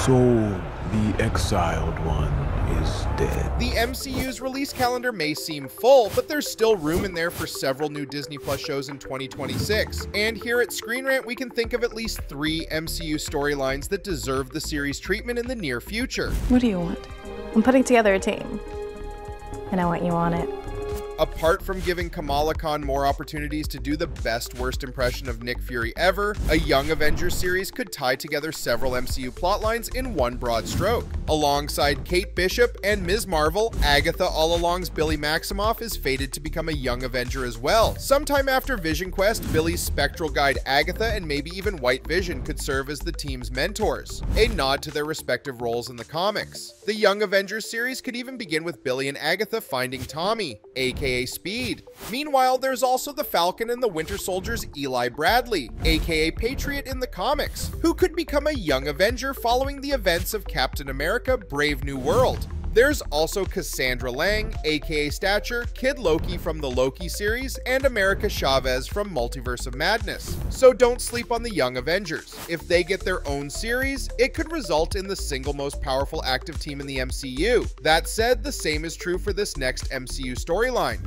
soul, the exiled one, is dead. The MCU's release calendar may seem full, but there's still room in there for several new Disney Plus shows in 2026. And here at Screen Rant, we can think of at least 3 MCU storylines that deserve the series treatment in the near future. What do you want? I'm putting together a team, and I want you on it. Apart from giving Kamala Khan more opportunities to do the best worst impression of Nick Fury ever, a Young Avengers series could tie together several MCU plotlines in one broad stroke. Alongside Kate Bishop and Ms. Marvel, Agatha All-Along's Billy Maximoff is fated to become a Young Avenger as well. Sometime after Vision Quest, Billy's spectral guide Agatha and maybe even White Vision could serve as the team's mentors, a nod to their respective roles in the comics. The Young Avengers series could even begin with Billy and Agatha finding Tommy, aka Speed. Meanwhile, there's also the Falcon and the Winter Soldier's Eli Bradley, aka Patriot in the comics, who could become a Young Avenger following the events of Captain America: Brave New World. There's also Cassandra Lang, aka Stature, Kid Loki from the Loki series, and America Chavez from Multiverse of Madness. So don't sleep on the Young Avengers. If they get their own series, it could result in the single most powerful active team in the MCU. That said, the same is true for this next MCU storyline.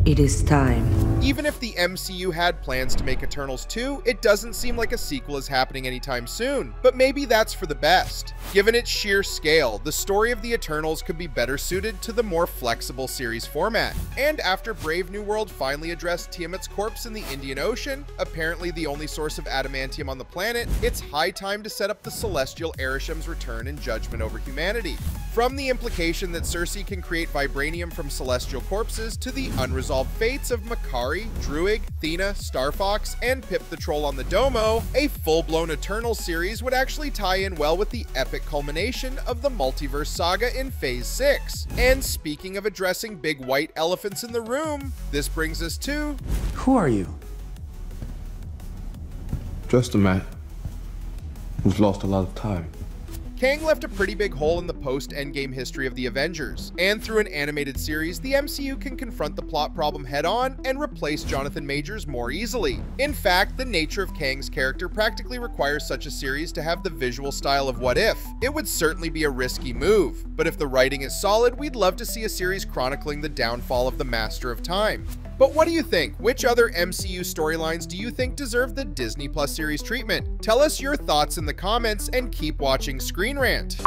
It is time. Even if the MCU had plans to make Eternals 2, it doesn't seem like a sequel is happening anytime soon, but maybe that's for the best. Given its sheer scale, the story of the Eternals could be better suited to the more flexible series format. And after Brave New World finally addressed Tiamat's corpse in the Indian Ocean, apparently the only source of adamantium on the planet, it's high time to set up the Celestial Arisham's return and judgment over humanity. From the implication that Cersei can create vibranium from celestial corpses to the unresolved fates of Makari, Druig, Thena, Starfox, and Pip the Troll on the Domo, a full-blown Eternals series would actually tie in well with the epic culmination of the multiverse saga in Phase 6. And speaking of addressing big white elephants in the room, this brings us to... Who are you? Just a man who's lost a lot of time. Kang left a pretty big hole in the post-Endgame history of the Avengers, and through an animated series, the MCU can confront the plot problem head-on and replace Jonathan Majors more easily. In fact, the nature of Kang's character practically requires such a series to have the visual style of What If. It would certainly be a risky move, but if the writing is solid, we'd love to see a series chronicling the downfall of the Master of Time. But what do you think? Which other MCU storylines do you think deserve the Disney Plus series treatment? Tell us your thoughts in the comments and keep watching Screen Rant.